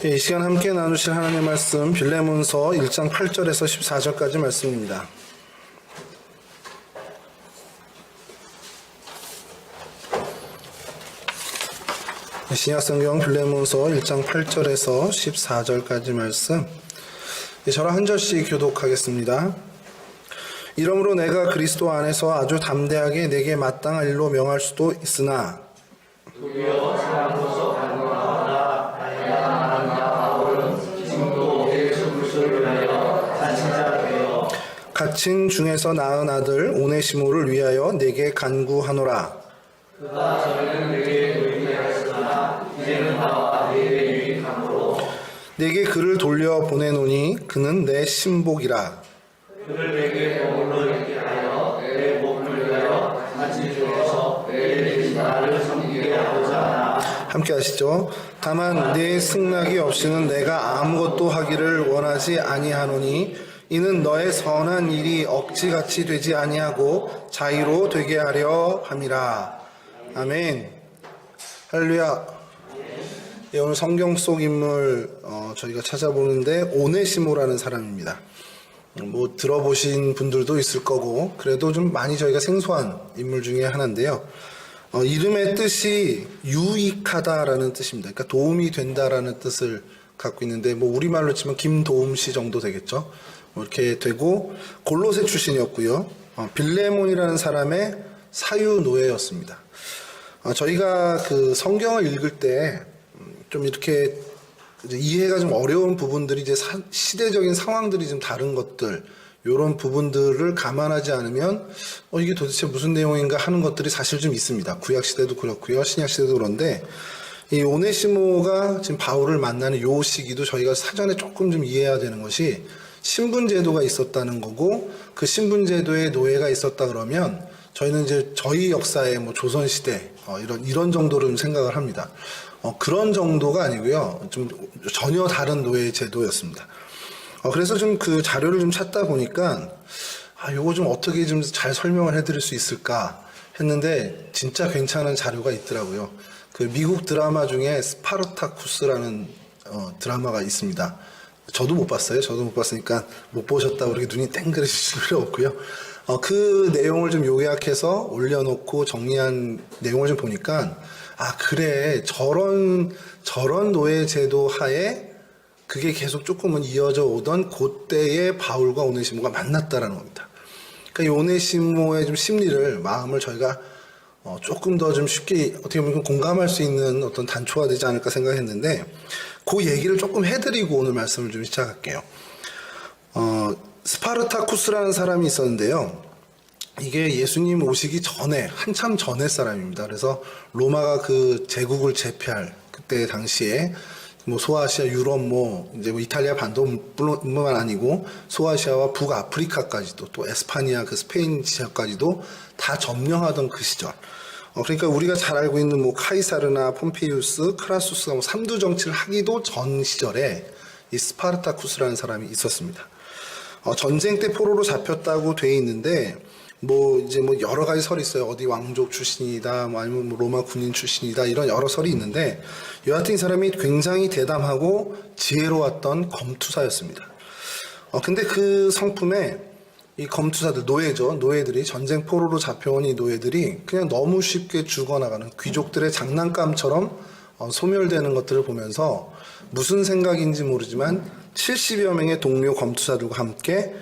이 시간 함께 나누실 하나님의 말씀 빌레몬서 1장 8절에서 14절까지 말씀입니다. 신약성경 빌레몬서 1장 8절에서 14절까지 말씀, 저랑 한 절씩 교독하겠습니다. 이러므로 내가 그리스도 안에서 아주 담대하게 내게 마땅한 일로 명할 수도 있으나 도리어 사람으로서 간구하나 다양한 바울은 지금도 예수 그리스도를 위하여 간친자 되어 갇힌 중에서 낳은 아들 오네시모를 위하여 내게 간구하노라. 그가 전에는 내게 의뢰하였으나 이제는 나와 내게 유익함으로 내게 그를 돌려 보내노니 그는 내 신복이라. 그를 내게 머물러 있게 하여 내 몸을 위하여 갇힌 중에서 내 대신 나를 섬기게 하고자 하나. 함께 하시죠. 다만 내 승낙이 없이는 내가 아무것도 하기를 원하지 아니하노니 이는 너의 선한 일이 억지같이 되지 아니하고 자유로 되게 하려 함이라. 아멘. 할렐루야. 예, 오늘 성경 속 인물 저희가 찾아보는데 오네시모라는 사람입니다. 뭐 들어보신 분들도 있을 거고 그래도 좀 많이 저희가 생소한 인물 중에 하나인데요. 이름의 뜻이 유익하다라는 뜻입니다. 그러니까 도움이 된다라는 뜻을 갖고 있는데 뭐 우리말로 치면 김도움 씨 정도 되겠죠. 뭐 이렇게 되고 골로새 출신이었고요. 빌레몬이라는 사람의 사유 노예였습니다. 저희가 그 성경을 읽을 때 좀 이렇게 이해가 좀 어려운 부분들이 이제 시대적인 상황들이 좀 다른 것들, 이런 부분들을 감안하지 않으면 이게 도대체 무슨 내용인가 하는 것들이 사실 좀 있습니다. 구약 시대도 그렇고요, 신약 시대도 그런데 이 오네시모가 지금 바울을 만나는 요 시기도 저희가 사전에 조금 좀 이해해야 되는 것이 신분제도가 있었다는 거고, 그 신분제도에 노예가 있었다 그러면 저희는 이제 저희 역사의 뭐 조선시대 이런 정도로 좀 생각을 합니다. 그런 정도가 아니고요. 좀 전혀 다른 노예 제도였습니다. 그래서 좀 그 자료를 좀 찾다 보니까 요거 좀 어떻게 좀 잘 설명을 해드릴 수 있을까 했는데 진짜 괜찮은 자료가 있더라고요. 그 미국 드라마 중에 스파르타쿠스라는 드라마가 있습니다. 저도 못 봤어요. 저도 못 봤으니까 못 보셨다고 그렇게 눈이 땡그러질 필요 없고요. 그 내용을 좀 요약해서 올려놓고 정리한 내용을 좀 보니까 그래, 저런 노예 제도 하에 그게 계속 조금은 이어져 오던 그때의 바울과 오네시모가 만났다라는 겁니다. 그러니까 이 오네시모의 좀 심리를, 마음을 저희가 조금 더 좀 쉽게 어떻게 보면 공감할 수 있는 어떤 단초가 되지 않을까 생각했는데, 그 얘기를 조금 해드리고 오늘 말씀을 좀 시작할게요. 스파르타쿠스라는 사람이 있었는데요. 이게 예수님 오시기 전에, 한참 전의 사람입니다. 그래서 로마가 그 제국을 제패할 그때 당시에 뭐 소아시아, 유럽, 이제 이탈리아 반도뿐만 아니고 소아시아와 북아프리카까지도, 또 에스파니아, 그 스페인 지역까지도 다 점령하던 그 시절. 그러니까 우리가 잘 알고 있는 뭐 카이사르나 폼페이우스, 크라수스가 뭐 삼두 정치를 하기도 전 시절에 이 스파르타쿠스라는 사람이 있었습니다. 전쟁 때 포로로 잡혔다고 돼 있는데 이제 여러 가지 설이 있어요. 어디 왕족 출신이다, 아니면 로마 군인 출신이다, 이런 여러 설이 있는데, 여하튼 이 사람이 굉장히 대담하고 지혜로웠던 검투사였습니다. 근데 그 성품에 이 검투사들, 노예들이 전쟁 포로로 잡혀온 이 노예들이 그냥 너무 쉽게 죽어나가는 귀족들의 장난감처럼 소멸되는 것들을 보면서 무슨 생각인지 모르지만 70여 명의 동료 검투사들과 함께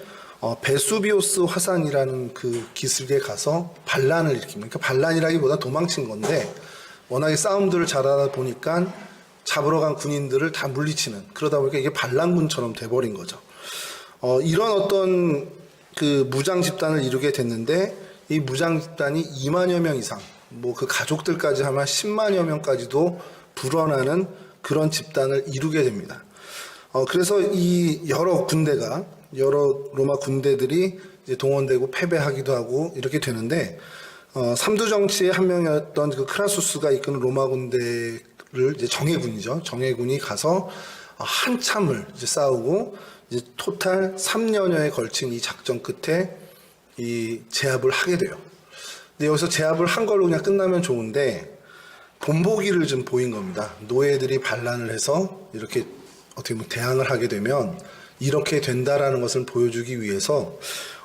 베수비오스 화산이라는 그 기슭에 가서 반란을 일으킵니다. 그러니까 반란이라기보다 도망친 건데, 워낙에 싸움들을 잘하다 보니까 잡으러 간 군인들을 다 물리치는, 그러다 보니까 이게 반란군처럼 돼버린 거죠. 이런 어떤 그 무장 집단을 이루게 됐는데, 이 무장 집단이 2만여 명 이상, 그 가족들까지 하면 10만여 명까지도 불어나는 그런 집단을 이루게 됩니다. 그래서 이 여러 로마 군대들이 이제 동원되고 패배하기도 하고 이렇게 되는데, 삼두 정치의 한 명이었던 그 크라수스가 이끄는 로마 군대를 이제 정예군이 가서 한참을 이제 싸우고, 이제 토탈 3년여에 걸친 이 작전 끝에 이 제압을 하게 돼요. 근데 여기서 제압을 한 걸로 그냥 끝나면 좋은데, 본보기를 좀 보인 겁니다. 노예들이 반란을 해서 이렇게 어떻게 보면 대항을 하게 되면 이렇게 된다라는 것을 보여주기 위해서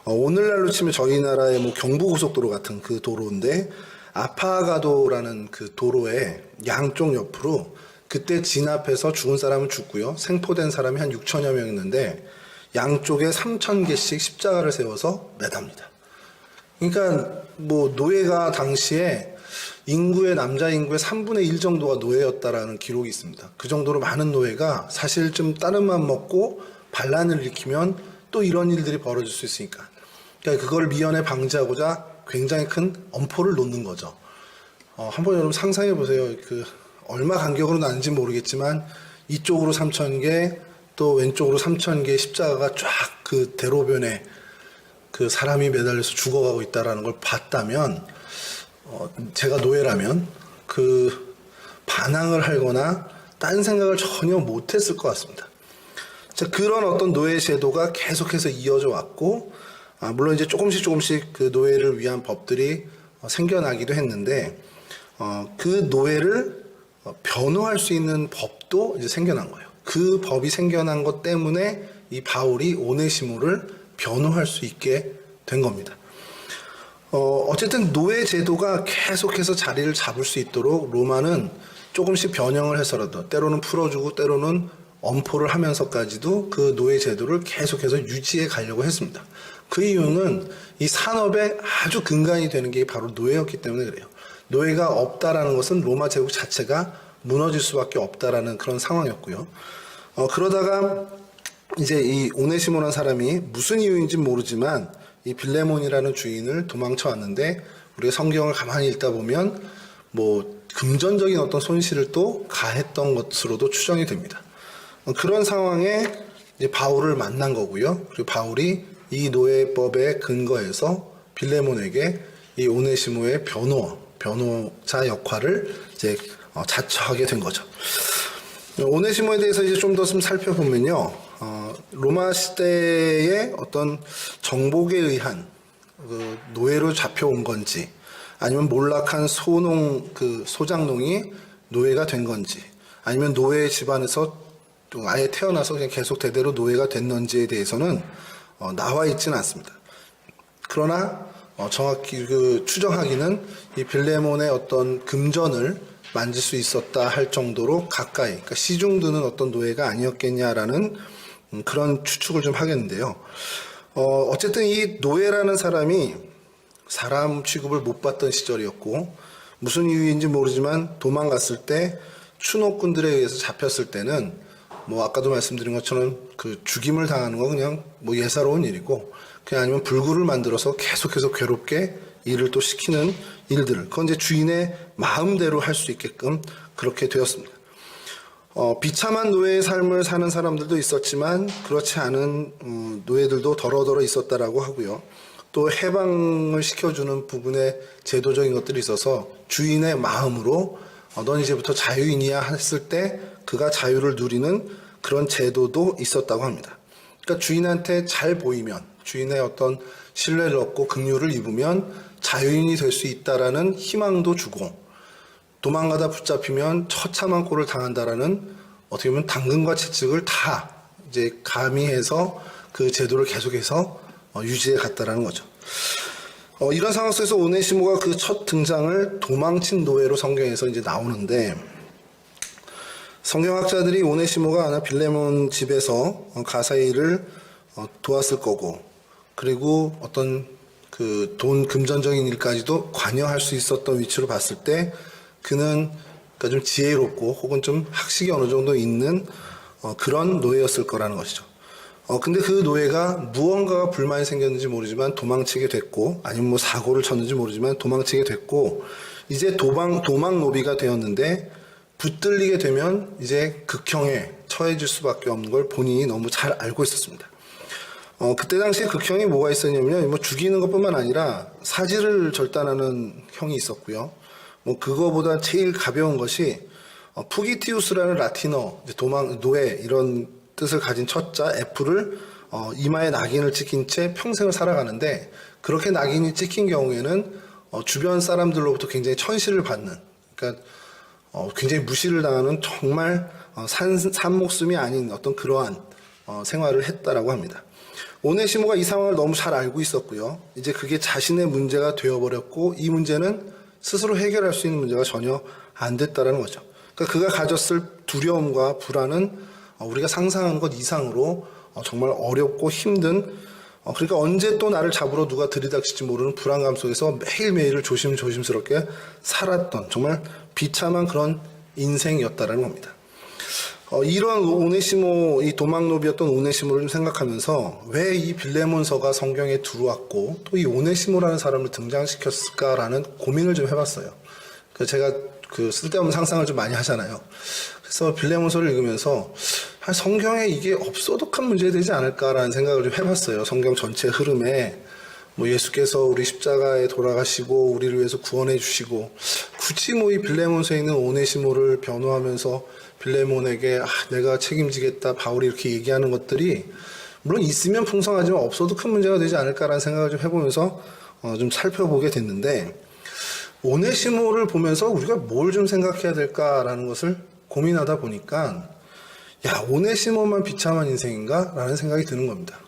오늘날로 치면 저희 나라의 뭐 경부고속도로 같은 그 도로인데 아파가도라는 그 도로의 양쪽 옆으로 그때 진압해서 죽은 사람은 죽고요. 생포된 사람이 한 6천여 명 있는데 양쪽에 3,000개씩 십자가를 세워서 매답니다. 그러니까 뭐 노예가 당시에 남자 인구의 3분의 1 정도가 노예였다라는 기록이 있습니다. 그 정도로 많은 노예가 사실 좀 다른 맘 먹고 반란을 일으키면 또 이런 일들이 벌어질 수 있으니까. 그러니까 그걸 미연에 방지하고자 굉장히 큰 엄포를 놓는 거죠. 한번 여러분 상상해 보세요. 그 얼마 간격으로 나는지 모르겠지만 이쪽으로 3,000개 또 왼쪽으로 3,000개의 십자가가 쫙 그 대로변에 그 사람이 매달려서 죽어가고 있다라는 걸 봤다면 제가 노예라면 그 반항을 하거나 딴 생각을 전혀 못했을 것 같습니다. 자, 그런 어떤 노예 제도가 계속해서 이어져 왔고 물론 이제 조금씩 그 노예를 위한 법들이 생겨나기도 했는데 그 노예를 변호할 수 있는 법도 이제 생겨난 거예요. 그 법이 생겨난 것 때문에 이 바울이 오네시모를 변호할 수 있게 된 겁니다. 어쨌든 노예 제도가 계속해서 자리를 잡을 수 있도록 로마는 조금씩 변형을 해서라도 때로는 풀어주고 때로는 엄포를 하면서까지도 그 노예 제도를 계속해서 유지해 가려고 했습니다. 그 이유는 이 산업의 아주 근간이 되는 게 바로 노예였기 때문에 그래요. 노예가 없다라는 것은 로마 제국 자체가 무너질 수밖에 없다라는 그런 상황이었고요. 그러다가 이제 이 오네시모라는 사람이 무슨 이유인지 모르지만 이 빌레몬이라는 주인을 도망쳐 왔는데 우리가 성경을 가만히 읽다 보면 뭐 금전적인 어떤 손실을 또 가했던 것으로도 추정이 됩니다. 그런 상황에 이제 바울을 만난 거고요. 그리고 바울이 이 노예법에 근거해서 빌레몬에게 이 오네시모의 변호자 역할을 이제 자처하게 된 거죠. 오네시모에 대해서 이제 좀 더 살펴보면요. 로마 시대의 어떤 정복에 의한 그 노예로 잡혀온 건지 아니면 몰락한 소장농이 노예가 된 건지 아니면 노예 집안에서 아예 태어나서 그냥 계속 대대로 노예가 됐는지에 대해서는 나와 있지는 않습니다. 그러나 정확히 그 추정하기는 이 빌레몬의 어떤 금전을 만질 수 있었다 할 정도로 가까이, 그러니까 시중드는 어떤 노예가 아니었겠냐라는 그런 추측을 좀 하겠는데요. 어쨌든 이 노예라는 사람이 사람 취급을 못 받던 시절이었고 무슨 이유인지 모르지만 도망갔을 때 추노꾼들에 의해서 잡혔을 때는 뭐 아까도 말씀드린 것처럼 그 죽임을 당하는 건 그냥 뭐 예사로운 일이고 그냥 아니면 불구를 만들어서 계속해서 괴롭게 일을 또 시키는 일들을 그건 이제 주인의 마음대로 할 수 있게끔 그렇게 되었습니다. 비참한 노예의 삶을 사는 사람들도 있었지만 그렇지 않은 노예들도 더러더러 있었다라고 하고요. 또 해방을 시켜주는 부분에 제도적인 것들이 있어서 주인의 마음으로 넌 이제부터 자유인이야 했을 때 그가 자유를 누리는 그런 제도도 있었다고 합니다. 그러니까 주인한테 잘 보이면 주인의 어떤 신뢰를 얻고 긍휼을 입으면 자유인이 될 수 있다라는 희망도 주고 도망가다 붙잡히면 처참한 꼴을 당한다라는 어떻게 보면 당근과 채찍을 다 이제 가미해서 그 제도를 계속해서 유지해 갔다라는 거죠. 이런 상황 속에서 오네시모가 그 첫 등장을 도망친 노예로 성경에서 이제 나오는데 성경학자들이 오네시모가 아마 빌레몬 집에서 가사의 일을 도왔을 거고 그리고 어떤 그 돈 금전적인 일까지도 관여할 수 있었던 위치로 봤을 때 그는 그러니까 좀 지혜롭고 혹은 좀 학식이 어느 정도 있는 그런 노예였을 거라는 것이죠. 근데 그 노예가 무언가가 불만이 생겼는지 모르지만 도망치게 됐고 아니면 뭐 사고를 쳤는지 모르지만 도망치게 됐고 이제 도망 노비가 되었는데 붙들리게 되면 이제 극형에 처해질 수밖에 없는 걸 본인이 너무 잘 알고 있었습니다. 그때 당시에 극형이 뭐가 있었냐면요. 뭐 죽이는 것뿐만 아니라 사지를 절단하는 형이 있었고요. 뭐 그거보다 제일 가벼운 것이 푸기티우스라는 라틴어 노예 이런 뜻을 가진 첫자 F를 이마에 낙인을 찍힌 채 평생을 살아가는데 그렇게 낙인이 찍힌 경우에는 주변 사람들로부터 굉장히 천시를 받는 그러니까 굉장히 무시를 당하는 정말 산 목숨이 아닌 어떤 그러한 생활을 했다라고 합니다. 오네시모가 이 상황을 너무 잘 알고 있었고요. 이제 그게 자신의 문제가 되어버렸고 이 문제는 스스로 해결할 수 있는 문제가 전혀 안 됐다라는 거죠. 그러니까 그가 가졌을 두려움과 불안은 우리가 상상한 것 이상으로 정말 어렵고 힘든 그러니까 언제 또 나를 잡으러 누가 들이닥칠지 모르는 불안감 속에서 매일매일을 조심스럽게 살았던 정말 비참한 그런 인생이었다라는 겁니다. 이러한 오네시모, 이 도망노비였던 오네시모를 좀 생각하면서 왜 이 빌레몬서가 성경에 들어왔고 또 이 오네시모라는 사람을 등장시켰을까라는 고민을 좀 해봤어요. 제가 쓸데없는 상상을 좀 많이 하잖아요. 그래서 빌레몬서를 읽으면서 성경에 이게 없어도 큰 문제 되지 않을까라는 생각을 좀 해봤어요. 성경 전체 흐름에 예수께서 우리 십자가에 돌아가시고 우리를 위해서 구원해 주시고 굳이 이 빌레몬서에 있는 오네시모를 변호하면서 빌레몬에게 내가 책임지겠다 바울이 이렇게 얘기하는 것들이 물론 있으면 풍성하지만 없어도 큰 문제가 되지 않을까라는 생각을 좀 해보면서 좀 살펴보게 됐는데 오네시모를 보면서 우리가 뭘 좀 생각해야 될까라는 것을 고민하다 보니까 오네시모만 비참한 인생인가? 라는 생각이 드는 겁니다.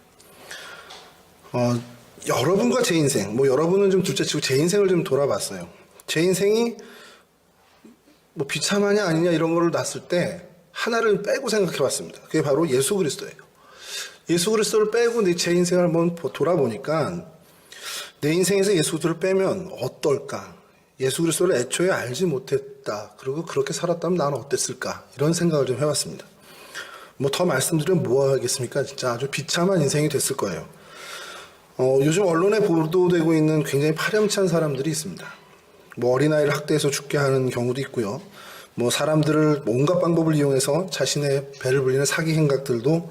여러분과 제 인생, 여러분은 좀 둘째치고 제 인생을 좀 돌아봤어요. 제 인생이 비참하냐 아니냐 이런 거를 놨을 때 하나를 빼고 생각해 봤습니다. 그게 바로 예수 그리스도예요. 예수 그리스도를 빼고 제 인생을 한번 돌아보니까 내 인생에서 예수 그리스도를 빼면 어떨까? 예수 그리스도를 애초에 알지 못했다. 그리고 그렇게 살았다면 나는 어땠을까? 이런 생각을 좀 해봤습니다. 더 말씀드리면 뭐 하겠습니까? 진짜 아주 비참한 인생이 됐을 거예요. 요즘 언론에 보도되고 있는 굉장히 파렴치한 사람들이 있습니다. 어린아이를 학대해서 죽게 하는 경우도 있고요. 사람들을 온갖 방법을 이용해서 자신의 배를 불리는 사기 행각들도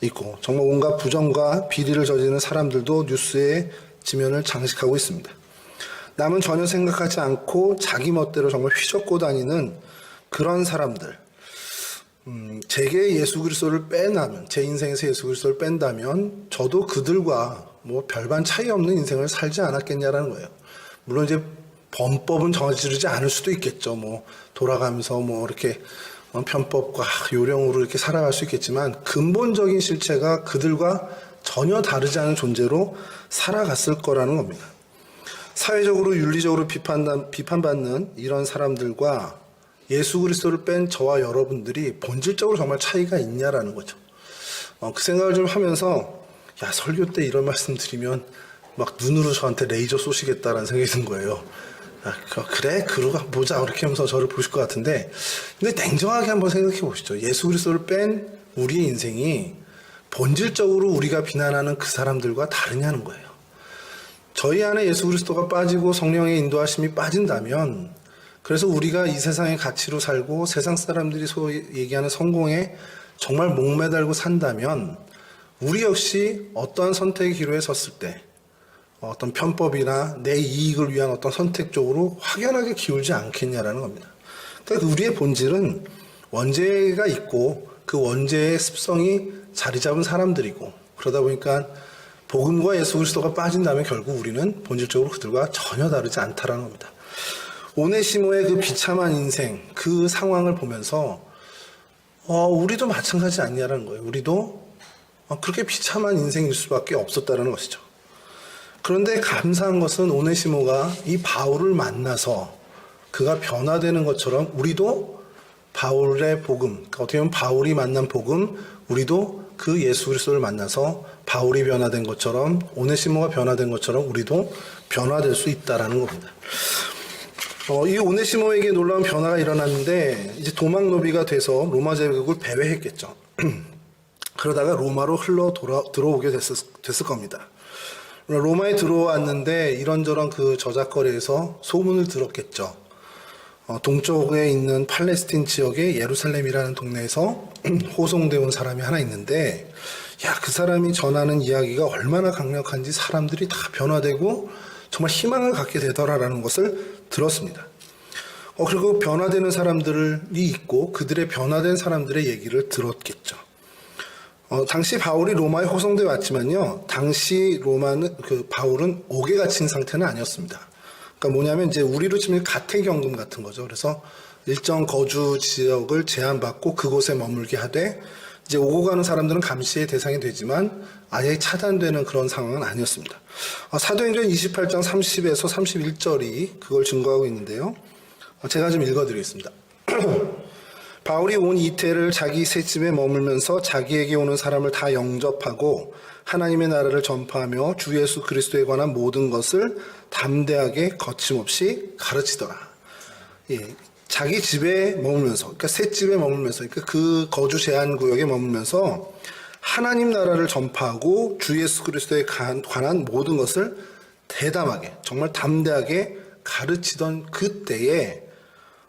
있고 정말 온갖 부정과 비리를 저지르는 사람들도 뉴스의 지면을 장식하고 있습니다. 남은 전혀 생각하지 않고 자기 멋대로 정말 휘젓고 다니는 그런 사람들. 제게 예수 그리스도를 빼나면 제 인생에서 예수 그리스도를 뺀다면 저도 그들과 별반 차이 없는 인생을 살지 않았겠냐라는 거예요. 물론 이제 범법은 저지르지 않을 수도 있겠죠. 돌아가면서 이렇게 편법과 요령으로 이렇게 살아갈 수 있겠지만 근본적인 실체가 그들과 전혀 다르지 않은 존재로 살아갔을 거라는 겁니다. 사회적으로 윤리적으로 비판받는 이런 사람들과 예수 그리스도를 뺀 저와 여러분들이 본질적으로 정말 차이가 있냐라는 거죠. 그 생각을 좀 하면서 설교 때 이런 말씀 드리면 눈으로 저한테 레이저 쏘시겠다라는 생각이 든 거예요. 그래? 그러고 보자. 이렇게 하면서 저를 보실 것 같은데 근데 냉정하게 한번 생각해 보시죠. 예수 그리스도를 뺀 우리의 인생이 본질적으로 우리가 비난하는 그 사람들과 다르냐는 거예요. 저희 안에 예수 그리스도가 빠지고 성령의 인도하심이 빠진다면 그래서 우리가 이 세상의 가치로 살고 세상 사람들이 소위 얘기하는 성공에 정말 목매달고 산다면 우리 역시 어떠한 선택의 기로에 섰을 때 어떤 편법이나 내 이익을 위한 어떤 선택 쪽으로 확연하게 기울지 않겠냐라는 겁니다. 그러니까 우리의 본질은 원죄가 있고 그 원죄의 습성이 자리 잡은 사람들이고 그러다 보니까 복음과 예수 그리스도가 빠진다면 결국 우리는 본질적으로 그들과 전혀 다르지 않다라는 겁니다. 오네시모의 그 비참한 인생, 그 상황을 보면서 우리도 마찬가지 아니냐라는 거예요. 우리도 그렇게 비참한 인생일 수밖에 없었다는 것이죠. 그런데 감사한 것은 오네시모가 이 바울을 만나서 그가 변화되는 것처럼 우리도 바울의 복음, 그러니까 어떻게 보면 바울이 만난 복음, 우리도 그 예수 그리스도를 만나서 바울이 변화된 것처럼 오네시모가 변화된 것처럼 우리도 변화될 수 있다라는 겁니다. 이 오네시모에게 놀라운 변화가 일어났는데 이제 도망노비가 돼서 로마 제국을 배회했겠죠. 그러다가 로마로 들어오게 됐을 겁니다. 로마에 들어왔는데 이런저런 그 저작거리에서 소문을 들었겠죠. 동쪽에 있는 팔레스틴 지역의 예루살렘이라는 동네에서 호송되어 온 사람이 하나 있는데 그 사람이 전하는 이야기가 얼마나 강력한지 사람들이 다 변화되고 정말 희망을 갖게 되더라라는 것을 들었습니다. 그리고 변화되는 사람들이 있고 그들의 변화된 사람들의 얘기를 들었겠죠. 당시 바울이 로마에 호송되어 왔지만요, 당시 바울은 옥에 갇힌 상태는 아니었습니다. 그러니까 뭐냐면 이제 우리로 치면 가택연금 같은 거죠. 그래서 일정 거주 지역을 제한받고 그곳에 머물게 하되 이제 오고 가는 사람들은 감시의 대상이 되지만 아예 차단되는 그런 상황은 아니었습니다. 사도행전 28장 30에서 31절이 그걸 증거하고 있는데요. 제가 좀 읽어드리겠습니다. 바울이 온 이태를 자기 셋집에 머물면서 자기에게 오는 사람을 다 영접하고 하나님의 나라를 전파하며 주 예수 그리스도에 관한 모든 것을 담대하게 거침없이 가르치더라. 예, 자기 집에 머물면서, 그러니까 셋집에 머물면서, 그러니까 그 거주 제한 구역에 머물면서 하나님 나라를 전파하고 주 예수 그리스도에 관한 모든 것을 대담하게, 정말 담대하게 가르치던 그때에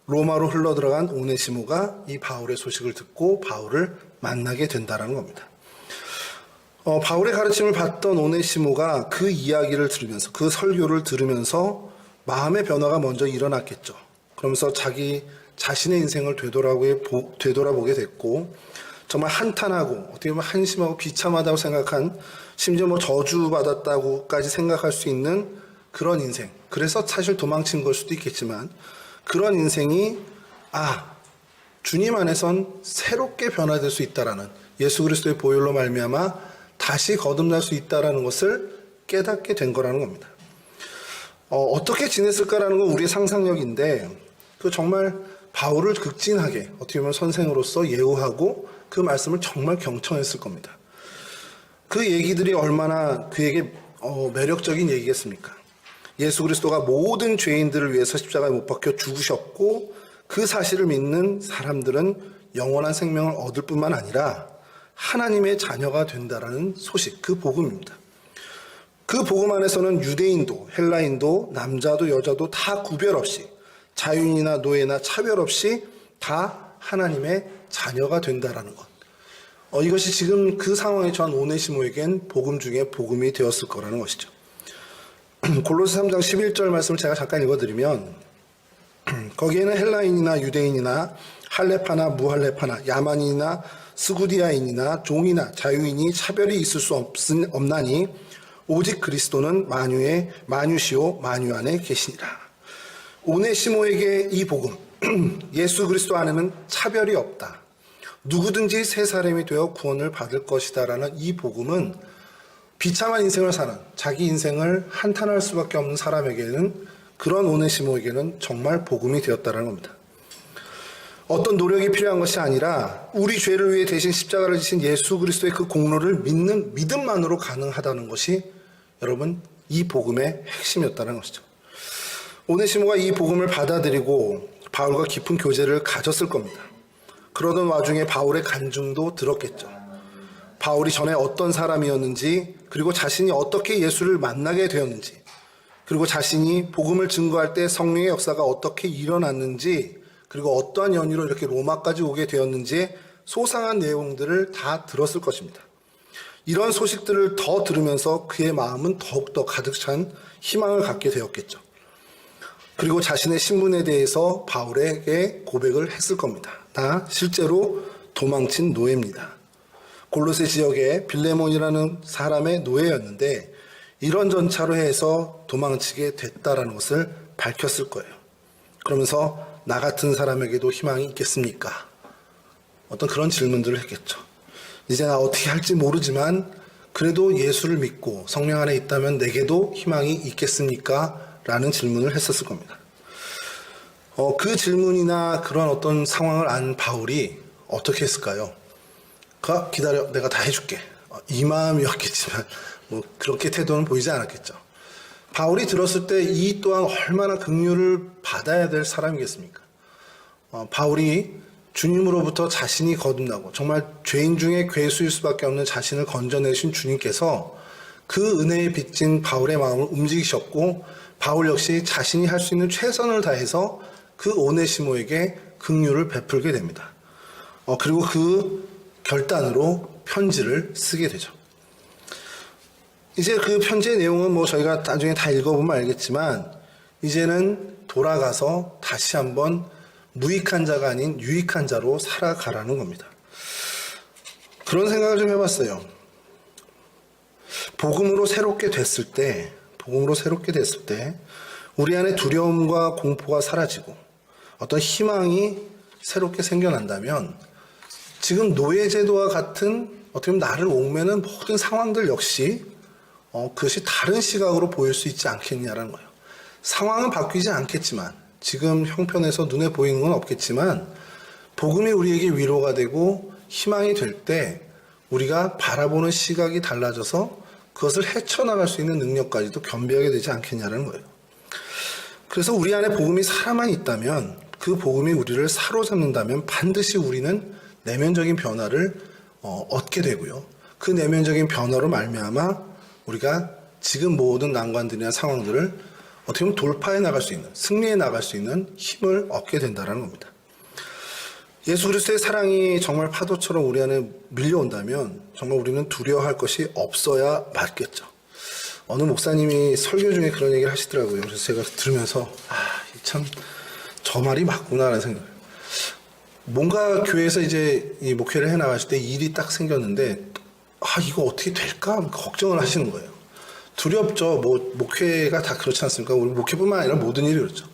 로마로 흘러들어간 오네시모가 이 바울의 소식을 듣고 바울을 만나게 된다는 겁니다. 바울의 가르침을 받던 오네시모가 그 이야기를 들으면서, 그 설교를 들으면서 마음의 변화가 먼저 일어났겠죠. 그러면서 자기 자신의 인생을 되돌아보게 됐고, 정말 한탄하고 어떻게 보면 한심하고 비참하다고 생각한, 심지어 뭐 저주받았다고까지 생각할 수 있는 그런 인생, 그래서 사실 도망친 걸 수도 있겠지만 그런 인생이 주님 안에선 새롭게 변화될 수 있다라는, 예수 그리스도의 보혈로 말미암아 다시 거듭날 수 있다라는 것을 깨닫게 된 거라는 겁니다. 어떻게 지냈을까라는 건 우리의 상상력인데, 그 정말 바울을 극진하게 어떻게 보면 선생으로서 예우하고 그 말씀을 정말 경청했을 겁니다. 그 얘기들이 얼마나 그에게 매력적인 얘기겠습니까? 예수 그리스도가 모든 죄인들을 위해서 십자가에 못 박혀 죽으셨고 그 사실을 믿는 사람들은 영원한 생명을 얻을 뿐만 아니라 하나님의 자녀가 된다라는 소식, 그 복음입니다. 그 복음 안에서는 유대인도 헬라인도 남자도 여자도 다 구별 없이, 자유인이나 노예나 차별 없이 다 하나님의 자녀가 된다라는 것. 이것이 지금 그 상황에 처한 오네시모에겐 복음 중에 복음이 되었을 거라는 것이죠. 골로새 3장 11절 말씀을 제가 잠깐 읽어드리면, 거기에는 헬라인이나 유대인이나 할레파나 무할레파나 야만인이나 스구디아인이나 종이나 자유인이 차별이 있을 수 없나니 오직 그리스도는 만유시오 만유 안에 계시니라. 오네시모에게 이 복음, 예수 그리스도 안에는 차별이 없다, 누구든지 새 사람이 되어 구원을 받을 것이다라는 이 복음은 비참한 인생을 사는, 자기 인생을 한탄할 수밖에 없는 사람에게는, 그런 오네시모에게는 정말 복음이 되었다는 겁니다. 어떤 노력이 필요한 것이 아니라 우리 죄를 위해 대신 십자가를 지신 예수 그리스도의 그 공로를 믿는 믿음만으로 가능하다는 것이 여러분 이 복음의 핵심이었다는 것이죠. 오네시모가 이 복음을 받아들이고 바울과 깊은 교제를 가졌을 겁니다. 그러던 와중에 바울의 간증도 들었겠죠. 바울이 전에 어떤 사람이었는지, 그리고 자신이 어떻게 예수를 만나게 되었는지, 그리고 자신이 복음을 증거할 때 성령의 역사가 어떻게 일어났는지, 그리고 어떠한 연유로 이렇게 로마까지 오게 되었는지의 소상한 내용들을 다 들었을 것입니다. 이런 소식들을 더 들으면서 그의 마음은 더욱더 가득 찬 희망을 갖게 되었겠죠. 그리고 자신의 신분에 대해서 바울에게 고백을 했을 겁니다. 나 실제로 도망친 노예입니다. 골로새 지역에 빌레몬이라는 사람의 노예였는데 이런 전차로 해서 도망치게 됐다라는 것을 밝혔을 거예요. 그러면서 나 같은 사람에게도 희망이 있겠습니까? 어떤 그런 질문들을 했겠죠. 이제 나 어떻게 할지 모르지만 그래도 예수를 믿고 성령 안에 있다면 내게도 희망이 있겠습니까? 라는 질문을 했었을 겁니다. 그 질문이나 그런 어떤 상황을 안 바울이 어떻게 했을까요? 기다려, 내가 다 해줄게. 이 마음이었겠지만 뭐 그렇게 태도는 보이지 않았겠죠. 바울이 들었을 때 이 또한 얼마나 긍휼을 받아야 될 사람이겠습니까? 바울이 주님으로부터 자신이 거듭나고 정말 죄인 중에 괴수일 수밖에 없는 자신을 건져내신 주님께서 그 은혜에 빚진 바울의 마음을 움직이셨고, 바울 역시 자신이 할 수 있는 최선을 다해서 그 오네시모에게 긍휼을 베풀게 됩니다. 그리고 그 결단으로 편지를 쓰게 되죠. 이제 그 편지의 내용은 뭐 저희가 나중에 다 읽어보면 알겠지만, 이제는 돌아가서 다시 한번 무익한 자가 아닌 유익한 자로 살아가라는 겁니다. 그런 생각을 좀 해봤어요. 복음으로 새롭게 됐을 때 우리 안에 두려움과 공포가 사라지고, 어떤 희망이 새롭게 생겨난다면 지금 노예제도와 같은 어떻게 보면 나를 옥매는 모든 상황들 역시 그것이 다른 시각으로 보일 수 있지 않겠냐라는 거예요. 상황은 바뀌지 않겠지만 지금 형편에서 눈에 보이는 건 없겠지만 복음이 우리에게 위로가 되고 희망이 될 때 우리가 바라보는 시각이 달라져서 그것을 헤쳐나갈 수 있는 능력까지도 겸비하게 되지 않겠냐는 거예요. 그래서 우리 안에 복음이 살아만 있다면 그 복음이 우리를 사로잡는다면 반드시 우리는 내면적인 변화를 얻게 되고요. 그 내면적인 변화로 말미암아 우리가 지금 모든 난관들이나 상황들을 어떻게 보면 돌파해 나갈 수 있는, 승리해 나갈 수 있는 힘을 얻게 된다는 겁니다. 예수 그리스도의 사랑이 정말 파도처럼 우리 안에 밀려온다면 정말 우리는 두려워할 것이 없어야 맞겠죠. 어느 목사님이 설교 중에 그런 얘기를 하시더라고요. 그래서 제가 들으면서 참 저 말이 맞구나라는 생각을. 뭔가 교회에서 이제 이 목회를 해 나가실 때 일이 딱 생겼는데 이거 어떻게 될까 걱정을 하시는 거예요. 두렵죠. 목회가 다 그렇지 않습니까? 우리 목회뿐만 아니라 모든 일이 그렇죠.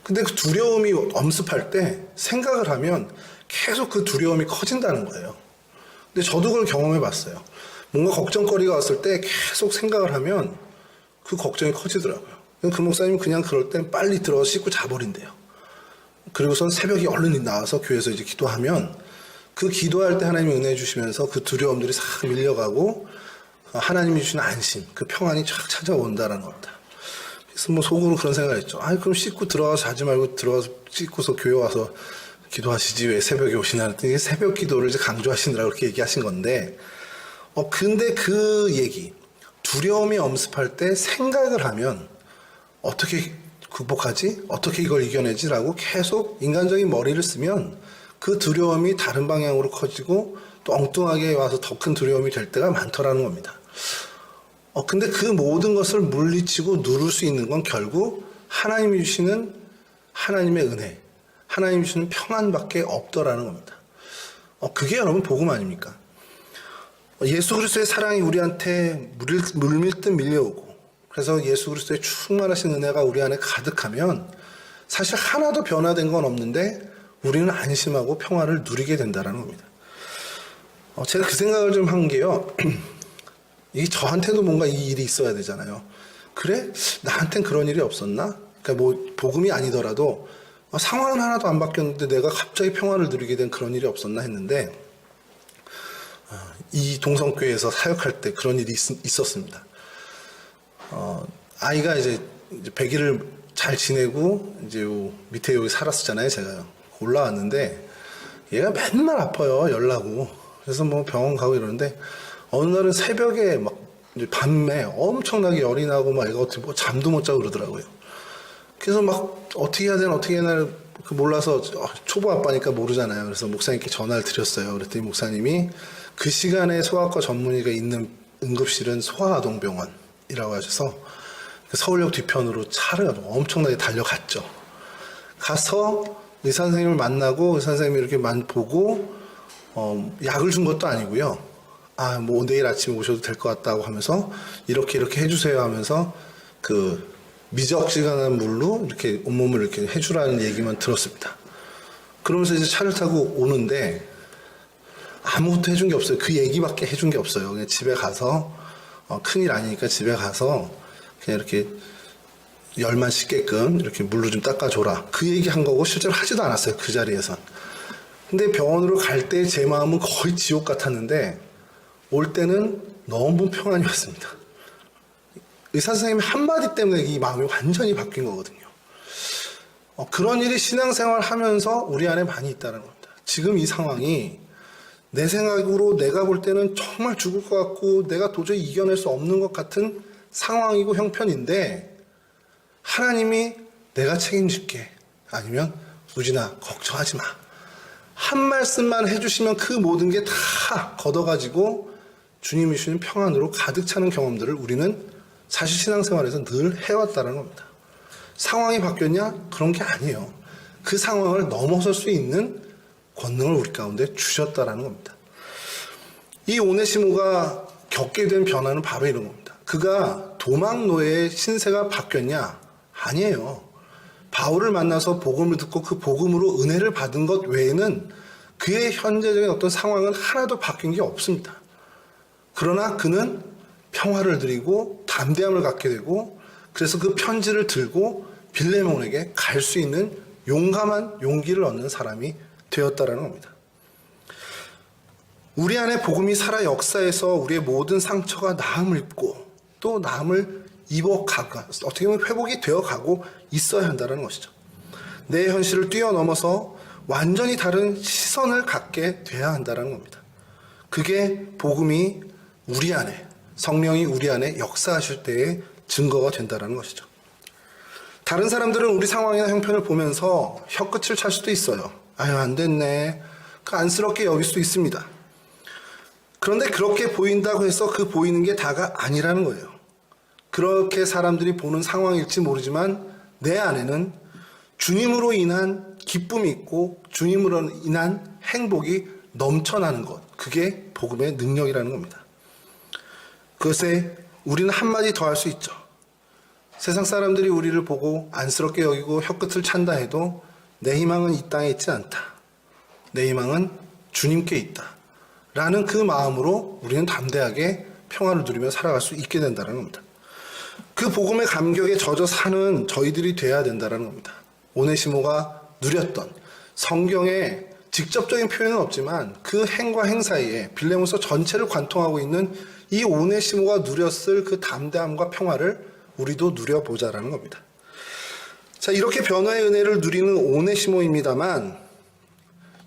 근데 그 두려움이 엄습할 때 생각을 하면 계속 그 두려움이 커진다는 거예요. 근데 저도 그걸 경험해 봤어요. 뭔가 걱정거리가 왔을 때 계속 생각을 하면 그 걱정이 커지더라고요. 그 목사님은 그냥 그럴 땐 빨리 들어서 씻고 자버린대요. 그리고선 새벽에 얼른 나와서 교회에서 이제 기도하면 그 기도할 때 하나님이 은혜 주시면서 그 두려움들이 싹 밀려가고 하나님이 주시는 안심, 그 평안이 쫙 찾아온다라는 겁니다. 그래서 속으로 그런 생각을 했죠. 그럼 씻고 들어가서 자지 말고 들어가서 씻고서 교회 와서 기도하시지 왜 새벽에 오시나 했더니 새벽 기도를 이제 강조하시느라고 그렇게 얘기하신 건데 근데 그 얘기, 두려움이 엄습할 때 생각을 하면 어떻게 극복하지? 어떻게 이걸 이겨내지라고 계속 인간적인 머리를 쓰면 그 두려움이 다른 방향으로 커지고 또 엉뚱하게 와서 더 큰 두려움이 될 때가 많더라는 겁니다. 근데 그 모든 것을 물리치고 누를 수 있는 건 결국 하나님이 주시는 하나님의 은혜, 하나님이 주시는 평안밖에 없더라는 겁니다. 그게 여러분 복음 아닙니까? 예수 그리스도의 사랑이 우리한테 물밀듯 밀려오고 그래서 예수 그리스도의 충만하신 은혜가 우리 안에 가득하면 사실 하나도 변화된 건 없는데 우리는 안심하고 평화를 누리게 된다는 겁니다. 제가 그 생각을 좀 한 게요. 이 저한테도 뭔가 이 일이 있어야 되잖아요. 그래? 나한텐 그런 일이 없었나? 그러니까 복음이 아니더라도 상황은 하나도 안 바뀌었는데 내가 갑자기 평화를 누리게 된 그런 일이 없었나 했는데 이 동성교회에서 사역할 때 그런 일이 있었습니다. 아이가 이제 100일을 잘 지내고 이제 밑에 여기 살았었잖아요. 제가요. 올라왔는데 얘가 맨날 아파요. 열나고. 그래서 병원 가고 이러는데 어느 날은 새벽에 막 이제 밤에 엄청나게 열이 나고 막 얘가 어떻게 잠도 못 자고 그러더라고요. 그래서 막 어떻게 해야 되나 몰라서 초보 아빠니까 모르잖아요. 그래서 목사님께 전화를 드렸어요. 그랬더니 목사님이 그 시간에 소아과 전문의가 있는 응급실은 소아아동병원이라고 하셔서 서울역 뒤편으로 차를 엄청나게 달려갔죠. 가서 의사 선생님을 만나고 의사 선생님이 이렇게 보고 약을 준 것도 아니고요. 내일 아침에 오셔도 될 것 같다고 하면서 이렇게 해주세요 하면서 그 미적지근한 물로 이렇게 온몸을 이렇게 해주라는 얘기만 들었습니다. 그러면서 이제 차를 타고 오는데 아무것도 해준 게 없어요. 그 얘기밖에 해준 게 없어요. 그냥 집에 가서 큰일 아니니까 집에 가서 그냥 이렇게 열만 식게끔 이렇게 물로 좀 닦아줘라. 그 얘기 한 거고 실제로 하지도 않았어요. 그 자리에선. 근데 병원으로 갈 때 제 마음은 거의 지옥 같았는데 올 때는 너무 평안이 왔습니다. 의사 선생님의 한마디 때문에 이 마음이 완전히 바뀐 거거든요. 그런 일이 신앙생활 하면서 우리 안에 많이 있다는 겁니다. 지금 이 상황이 내 생각으로 내가 볼 때는 정말 죽을 것 같고 내가 도저히 이겨낼 수 없는 것 같은 상황이고 형편인데 하나님이 내가 책임질게 아니면 우진아 걱정하지 마 한 말씀만 해주시면 그 모든 게 다 걷어가지고 주님이 주시는 평안으로 가득 차는 경험들을 우리는 사실 신앙생활에서 늘 해왔다는 겁니다. 상황이 바뀌었냐? 그런 게 아니에요. 그 상황을 넘어설 수 있는 권능을 우리 가운데 주셨다라는 겁니다. 이 오네시모가 겪게 된 변화는 바로 이런 겁니다. 그가 도망노예의 신세가 바뀌었냐? 아니에요. 바울을 만나서 복음을 듣고 그 복음으로 은혜를 받은 것 외에는 그의 현재적인 어떤 상황은 하나도 바뀐 게 없습니다. 그러나 그는 평화를 누리고 담대함을 갖게 되고, 그래서 그 편지를 들고 빌레몬에게 갈 수 있는 용감한 용기를 얻는 사람이 되었다라는 겁니다. 우리 안에 복음이 살아 역사에서 우리의 모든 상처가 나음을 입고 또 나음을 입어가고, 어떻게 보면 회복이 되어가고 있어야 한다는 것이죠. 내 현실을 뛰어넘어서 완전히 다른 시선을 갖게 돼야 한다는 겁니다. 그게 복음이 우리 안에, 성령이 우리 안에 역사하실 때의 증거가 된다는 것이죠. 다른 사람들은 우리 상황이나 형편을 보면서 혀끝을 찰 수도 있어요. 아유, 안 됐네. 그 안쓰럽게 여길 수도 있습니다. 그런데 그렇게 보인다고 해서 그 보이는 게 다가 아니라는 거예요. 그렇게 사람들이 보는 상황일지 모르지만 내 안에는 주님으로 인한 기쁨이 있고 주님으로 인한 행복이 넘쳐나는 것, 그게 복음의 능력이라는 겁니다. 그것에 우리는 한마디 더 할 수 있죠. 세상 사람들이 우리를 보고 안쓰럽게 여기고 혀끝을 찬다 해도 내 희망은 이 땅에 있지 않다. 내 희망은 주님께 있다. 라는 그 마음으로 우리는 담대하게 평화를 누리며 살아갈 수 있게 된다는 겁니다. 그 복음의 감격에 젖어 사는 저희들이 돼야 된다는 겁니다. 오네시모가 누렸던, 성경에 직접적인 표현은 없지만 그 행과 행 사이에 빌레몬서 전체를 관통하고 있는 이 오네시모가 누렸을 그 담대함과 평화를 우리도 누려보자라는 겁니다. 자, 이렇게 변화의 은혜를 누리는 오네시모입니다만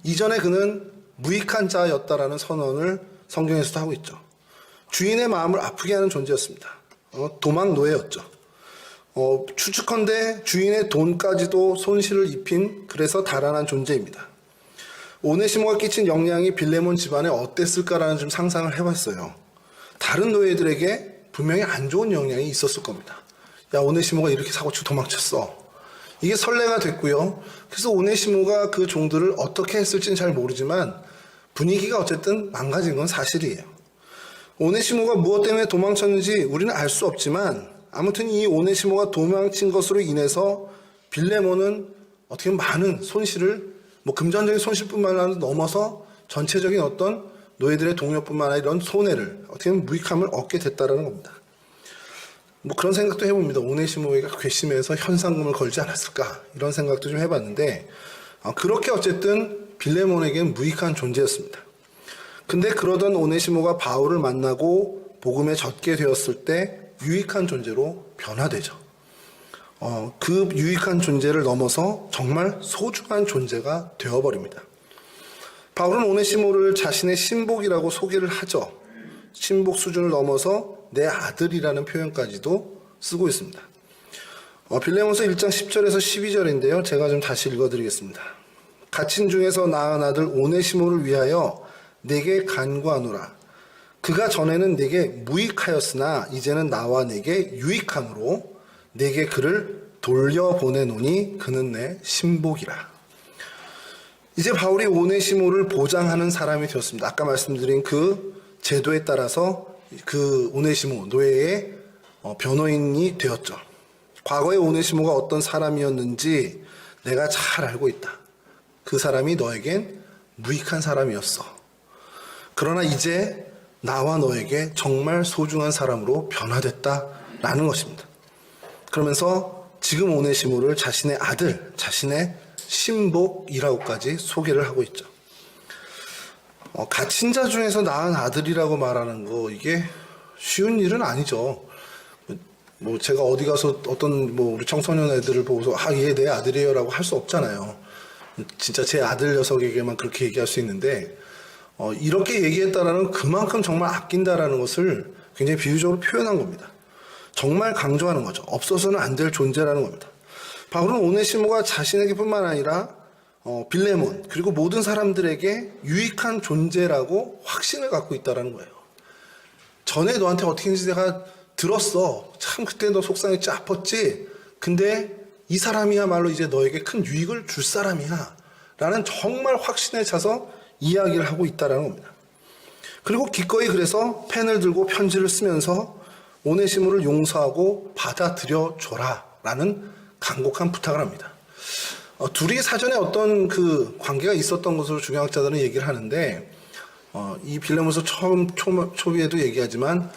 이전에 그는 무익한 자였다라는 선언을 성경에서도 하고 있죠. 주인의 마음을 아프게 하는 존재였습니다. 도망 노예였죠. 추측컨대 주인의 돈까지도 손실을 입힌, 그래서 달아난 존재입니다. 오네시모가 끼친 영향이 빌레몬 집안에 어땠을까라는 좀 상상을 해봤어요. 다른 노예들에게 분명히 안 좋은 영향이 있었을 겁니다. 야, 오네시모가 이렇게 사고치고 도망쳤어. 이게 선례가 됐고요. 그래서 오네시모가 그 종들을 어떻게 했을지는 잘 모르지만 분위기가 어쨌든 망가진 건 사실이에요. 오네시모가 무엇 때문에 도망쳤는지 우리는 알 수 없지만 아무튼 이 오네시모가 도망친 것으로 인해서 빌레몬은 어떻게 보면 많은 손실을, 금전적인 손실뿐만 아니라 넘어서 전체적인 어떤 노예들의 동료뿐만 아니라 이런 손해를, 어떻게 보면 무익함을 얻게 됐다라는 겁니다. 그런 생각도 해봅니다. 오네시모가 괘씸해서 현상금을 걸지 않았을까, 이런 생각도 좀 해봤는데 그렇게 어쨌든 빌레몬에게는 무익한 존재였습니다. 근데 그러던 오네시모가 바울을 만나고 복음에 젖게 되었을 때 유익한 존재로 변화되죠. 그 유익한 존재를 넘어서 정말 소중한 존재가 되어버립니다. 바울은 오네시모를 자신의 신복이라고 소개를 하죠. 신복 수준을 넘어서 내 아들이라는 표현까지도 쓰고 있습니다. 빌레몬서 1장 10절에서 12절인데요. 제가 좀 다시 읽어드리겠습니다. 갇힌 중에서 낳은 아들 오네시모를 위하여 내게 간구하노라. 그가 전에는 내게 무익하였으나 이제는 나와 내게 유익함으로 내게 그를 돌려보내노니 그는 내 신복이라. 이제 바울이 오네시모를 보장하는 사람이 되었습니다. 아까 말씀드린 그 제도에 따라서 그 오네시모 노예의 변호인이 되었죠. 과거의 오네시모가 어떤 사람이었는지 내가 잘 알고 있다. 그 사람이 너에겐 무익한 사람이었어. 그러나 이제 나와 너에게 정말 소중한 사람으로 변화됐다라는 것입니다. 그러면서 지금 오네시모를 자신의 아들, 자신의 신복이라고까지 소개를 하고 있죠. 갇힌 자 중에서 낳은 아들이라고 말하는 거, 이게 쉬운 일은 아니죠. 제가 어디 가서 어떤 우리 청소년 애들을 보고서 얘 내 아들이에요라고 할 수 없잖아요. 진짜 제 아들 녀석에게만 그렇게 얘기할 수 있는데 이렇게 얘기했다라는 그만큼 정말 아낀다라는 것을 굉장히 비유적으로 표현한 겁니다. 정말 강조하는 거죠. 없어서는 안 될 존재라는 겁니다. 바울은 오네시모가 자신에게뿐만 아니라 빌레몬 그리고 모든 사람들에게 유익한 존재라고 확신을 갖고 있다는 거예요. 전에 너한테 어떻게 했는지 내가 들었어. 참 그때 너 속상했지, 아팠지. 근데 이 사람이야말로 이제 너에게 큰 유익을 줄 사람이야 라는 정말 확신에 차서 이야기를 하고 있다는 겁니다. 그리고 기꺼이 그래서 펜을 들고 편지를 쓰면서 오네시모를 용서하고 받아들여 줘라 라는 간곡한 부탁을 합니다. 둘이 사전에 어떤 그 관계가 있었던 것으로 중경학자들은 얘기를 하는데, 이 빌레몬서 초비에도 얘기하지만,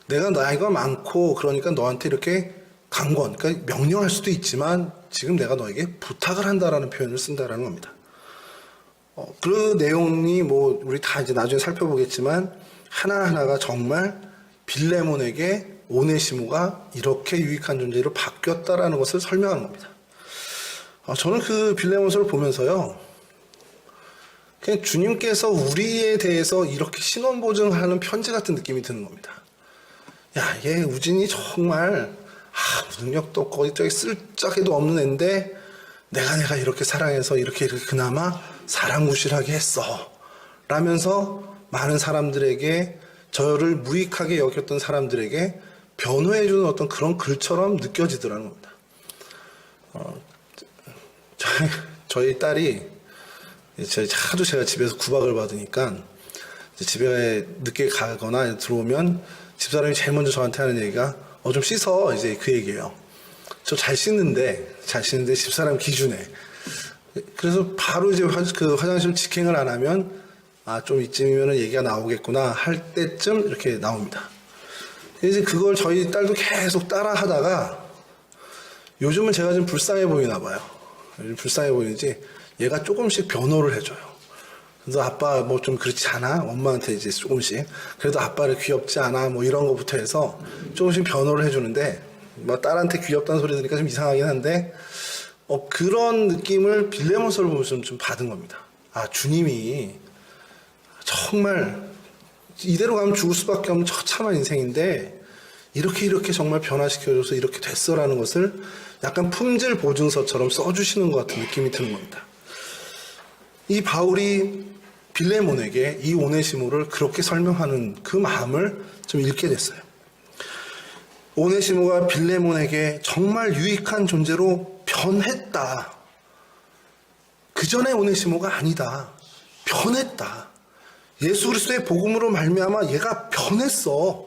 내가 나이가 많고 그러니까 너한테 이렇게 강권, 그러니까 명령할 수도 있지만 지금 내가 너에게 부탁을 한다라는 표현을 쓴다라는 겁니다. 그 내용이 뭐 우리 다 이제 나중에 살펴보겠지만 하나하나가 정말 빌레몬에게 오네시모가 이렇게 유익한 존재로 바뀌었다라는 것을 설명하는 겁니다. 저는 그 빌레몬서를 보면서요, 그냥 주님께서 우리에 대해서 이렇게 신원보증하는 편지 같은 느낌이 드는 겁니다. 야, 얘 우진이 정말 능력도 없고 저기 쓸짝에도 없는 앤데 내가 이렇게 사랑해서 이렇게 그나마 사랑무실하게 했어 라면서 많은 사람들에게, 저를 무익하게 여겼던 사람들에게 변호해주는 어떤 그런 글처럼 느껴지더라는 겁니다. 저희 딸이 하도 제가 집에서 구박을 받으니까 집에 늦게 가거나 들어오면 집사람이 제일 먼저 저한테 하는 얘기가 좀 씻어, 이제 그 얘기예요. 저 잘 씻는데 집사람 기준에. 그래서 바로 이제 그 화장실 직행을 안 하면 좀 이쯤이면 얘기가 나오겠구나 할 때쯤 이렇게 나옵니다. 이제 그걸 저희 딸도 계속 따라 하다가 요즘은 제가 좀 불쌍해 보이나 봐요. 요즘 불쌍해 보이는지 얘가 조금씩 변호를 해줘요. 그래서 아빠 뭐 좀 그렇지 않아? 엄마한테 이제 조금씩. 그래도 아빠를 귀엽지 않아? 뭐 이런 거부터 해서 조금씩 변호를 해주는데, 뭐 딸한테 귀엽다는 소리 들으니까 좀 이상하긴 한데, 그런 느낌을 빌레몬서를 보면서 좀 받은 겁니다. 주님이 정말 이대로 가면 죽을 수밖에 없는 처참한 인생인데 이렇게 정말 변화시켜줘서 이렇게 됐어라는 것을 약간 품질 보증서처럼 써주시는 것 같은 느낌이 드는 겁니다. 이 바울이 빌레몬에게 이 오네시모를 그렇게 설명하는 그 마음을 좀 읽게 됐어요. 오네시모가 빌레몬에게 정말 유익한 존재로 변했다. 그 전에 오네시모가 아니다. 변했다. 예수 그리스도의 복음으로 말미암아 얘가 변했어.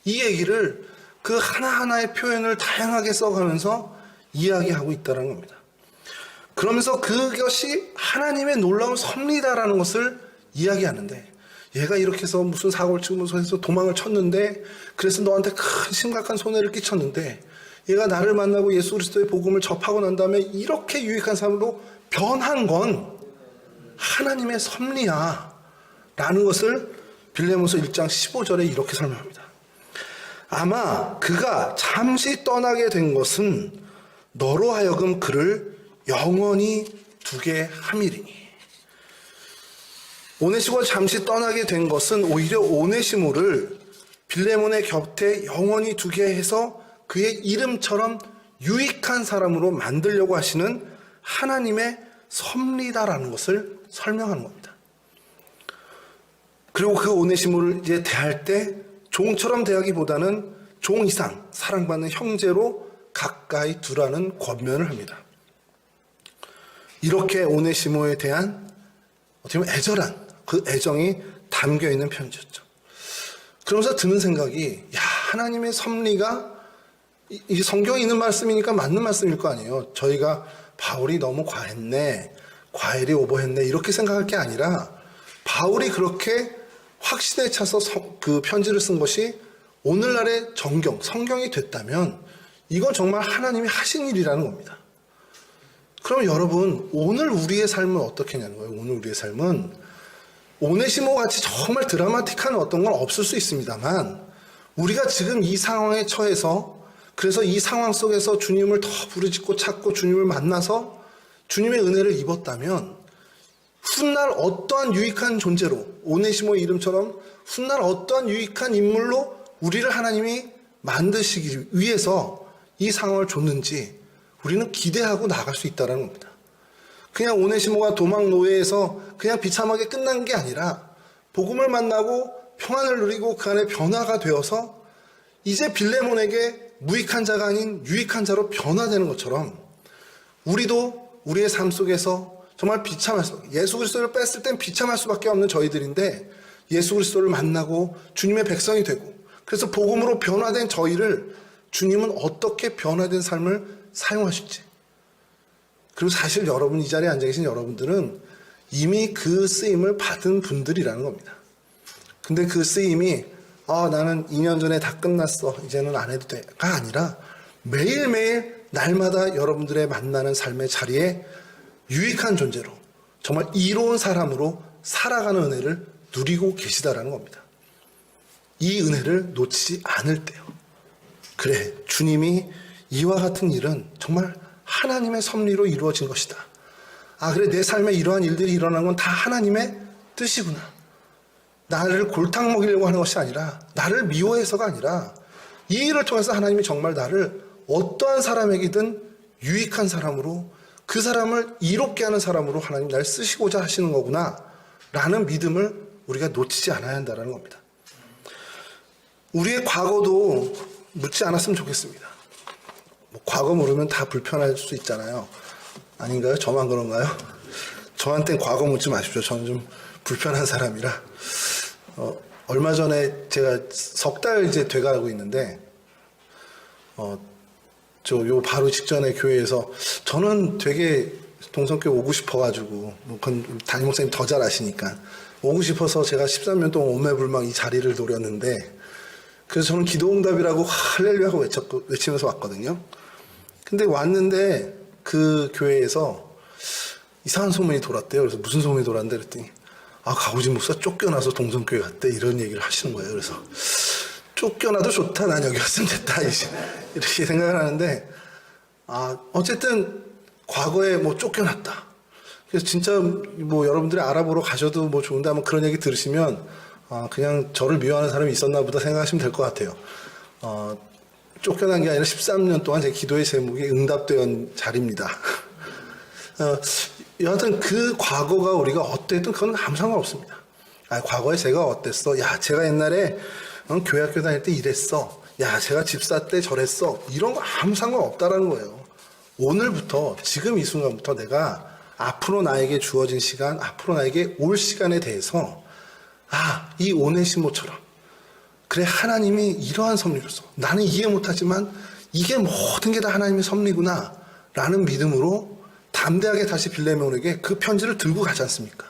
이 얘기를 그 하나하나의 표현을 다양하게 써가면서 이야기하고 있다는 겁니다. 그러면서 그것이 하나님의 놀라운 섭리다라는 것을 이야기하는데, 얘가 이렇게 해서 무슨 사고를 치면서 해서 도망을 쳤는데, 그래서 너한테 큰 심각한 손해를 끼쳤는데, 얘가 나를 만나고 예수 그리스도의 복음을 접하고 난 다음에 이렇게 유익한 삶으로 변한 건 하나님의 섭리야 라는 것을 빌레몬서 1장 15절에 이렇게 설명합니다. 아마 그가 잠시 떠나게 된 것은 너로 하여금 그를 영원히 두게 함이리니. 오네시모가 잠시 떠나게 된 것은 오히려 오네시모를 빌레몬의 곁에 영원히 두게 해서 그의 이름처럼 유익한 사람으로 만들려고 하시는 하나님의 섭리다라는 것을 설명하는 겁니다. 그리고 그 오네시모를 이제 대할 때 종처럼 대하기보다는 종 이상 사랑받는 형제로 가까이 두라는 권면을 합니다. 이렇게 오네시모에 대한 어떻게 보면 애절한 그 애정이 담겨 있는 편지였죠. 그러면서 드는 생각이, 하나님의 섭리가 이 성경에 있는 말씀이니까 맞는 말씀일 거 아니에요. 저희가 바울이 너무 과했네, 과일이 오버했네 이렇게 생각할 게 아니라, 바울이 그렇게 확신에 차서 그 편지를 쓴 것이 오늘날의 성경이 됐다면 이건 정말 하나님이 하신 일이라는 겁니다. 그럼 여러분, 오늘 우리의 삶은 어떻게 하냐는 거예요. 오늘 우리의 삶은 오네시모 같이 정말 드라마틱한 어떤 건 없을 수 있습니다만, 우리가 지금 이 상황에 처해서, 그래서 이 상황 속에서 주님을 더 부르짖고 찾고 주님을 만나서 주님의 은혜를 입었다면, 훗날 어떠한 유익한 존재로, 오네시모의 이름처럼 훗날 어떠한 유익한 인물로 우리를 하나님이 만드시기 위해서 이 상황을 줬는지 우리는 기대하고 나갈 수 있다는 겁니다. 그냥 오네시모가 도망 노예에서 그냥 비참하게 끝난 게 아니라 복음을 만나고 평안을 누리고 그 안에 변화가 되어서 이제 빌레몬에게 무익한 자가 아닌 유익한 자로 변화되는 것처럼, 우리도 우리의 삶 속에서 정말 예수 그리스도를 뺐을 땐 비참할 수밖에 없는 저희들인데, 예수 그리스도를 만나고 주님의 백성이 되고, 그래서 복음으로 변화된 저희를 주님은 어떻게 변화된 삶을 사용하실지, 그리고 사실 여러분, 이 자리에 앉아 계신 여러분들은 이미 그 쓰임을 받은 분들이라는 겁니다. 근데 그 쓰임이 나는 2년 전에 다 끝났어, 이제는 안 해도 돼가 아니라 매일매일 날마다 여러분들의 만나는 삶의 자리에 유익한 존재로, 정말 이로운 사람으로 살아가는 은혜를 누리고 계시다라는 겁니다. 이 은혜를 놓치지 않을 때요. 그래, 주님이 이와 같은 일은 정말 하나님의 섭리로 이루어진 것이다. 그래, 내 삶에 이러한 일들이 일어나는 건 다 하나님의 뜻이구나. 나를 골탕 먹이려고 하는 것이 아니라, 나를 미워해서가 아니라, 이 일을 통해서 하나님이 정말 나를 어떠한 사람에게든 유익한 사람으로, 그 사람을 이롭게 하는 사람으로 하나님 날 쓰시고자 하시는 거구나 라는 믿음을 우리가 놓치지 않아야 한다는 겁니다. 우리의 과거도 묻지 않았으면 좋겠습니다. 과거 물으면 다 불편할 수 있잖아요. 아닌가요? 저만 그런가요? 저한테는 과거 묻지 마십시오. 저는 좀 불편한 사람이라. 얼마 전에 제가 석 달 이제 돼가고 있는데, 요 바로 직전에 교회에서 저는 되게 동성교회 오고 싶어가지고, 그건 담임 목사님 더 잘 아시니까, 오고 싶어서 제가 13년 동안 오매불망 이 자리를 노렸는데, 그래서 저는 기도응답이라고 할렐루야고 외치면서 왔거든요. 근데 왔는데 그 교회에서 이상한 소문이 돌았대요. 그래서 무슨 소문이 돌았는데 그랬더니 가우진 목사 쫓겨나서 동성교회 갔대, 이런 얘기를 하시는 거예요. 그래서 쫓겨나도 좋다, 난 여기 왔으면 됐다, 이렇게 생각을 하는데, 어쨌든 과거에 쫓겨났다. 그래서 진짜 여러분들이 알아보러 가셔도 좋은데, 아마 그런 얘기 들으시면 그냥 저를 미워하는 사람이 있었나 보다 생각하시면 될 것 같아요. 쫓겨난 게 아니라 13년 동안 제 기도의 제목이 응답된 자리입니다. 여하튼 그 과거가 우리가 어땠든 그건 아무 상관없습니다. 과거에 제가 어땠어? 제가 옛날에 교회 학교 다닐 때 이랬어. 제가 집사 때 저랬어. 이런 거 아무 상관없다라는 거예요. 오늘부터, 지금 이 순간부터 내가 앞으로 나에게 주어진 시간, 앞으로 나에게 올 시간에 대해서 이 오네시모처럼, 그래, 하나님이 이러한 섭리로서 나는 이해 못하지만 이게 모든 게 다 하나님의 섭리구나 라는 믿음으로 담대하게 다시 빌레몬에게 그 편지를 들고 가지 않습니까?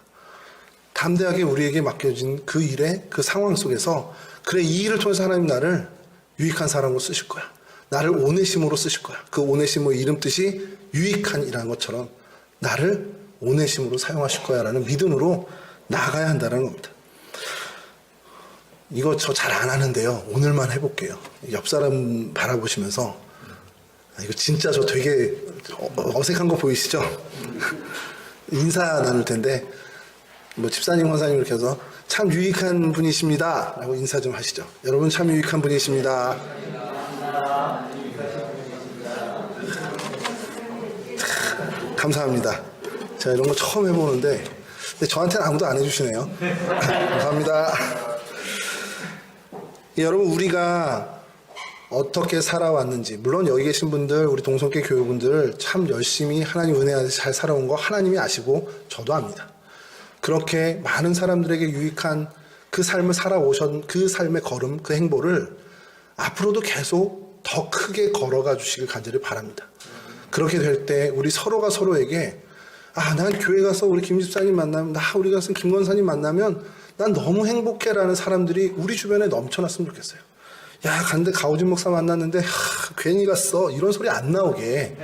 담대하게 우리에게 맡겨진 그 일에, 그 상황 속에서, 그래, 이 일을 통해서 하나님 나를 유익한 사람으로 쓰실 거야, 나를 오네시모로 쓰실 거야, 그 오네시모의 이름 뜻이 유익한이라는 것처럼 나를 오네시모로 사용하실 거야 라는 믿음으로 나아가야 한다는 겁니다. 이거 저 잘 안 하는데요, 오늘만 해볼게요. 옆 사람 바라보시면서, 이거 진짜 저 되게 어색한 거 보이시죠? 인사 나눌 텐데, 집사님, 권사님 이렇게 해서 참 유익한 분이십니다 라고 인사 좀 하시죠. 여러분 참 유익한 분이십니다. 감사합니다. 제가 이런 거 처음 해보는데, 근데 저한테는 아무도 안 해주시네요. 감사합니다. 여러분, 우리가 어떻게 살아왔는지, 물론 여기 계신 분들, 우리 동성계 교회분들 참 열심히 하나님 은혜 안에서 잘 살아온 거 하나님이 아시고 저도 압니다. 그렇게 많은 사람들에게 유익한 그 삶을 살아오신 그 삶의 걸음, 그 행보를 앞으로도 계속 더 크게 걸어가 주시길 간절히 바랍니다. 그렇게 될 때 우리 서로가 서로에게 난 교회 가서 우리 김 집사님 만나면, 우리 가서 김 권사님 만나면 난 너무 행복해라는 사람들이 우리 주변에 넘쳐났으면 좋겠어요. 간데 가우진 목사 만났는데 괜히 갔어, 이런 소리 안 나오게,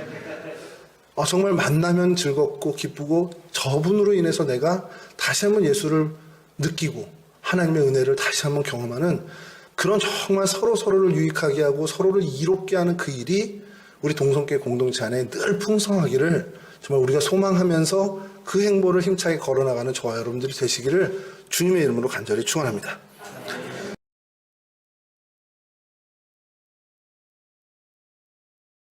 정말 만나면 즐겁고 기쁘고 저분으로 인해서 내가 다시 한번 예수를 느끼고 하나님의 은혜를 다시 한번 경험하는 그런, 정말 서로를 유익하게 하고 서로를 이롭게 하는 그 일이 우리 동성계 공동체 안에 늘 풍성하기를 정말 우리가 소망하면서 그 행보를 힘차게 걸어나가는 저와 여러분들이 되시기를 주님의 이름으로 간절히 축원합니다.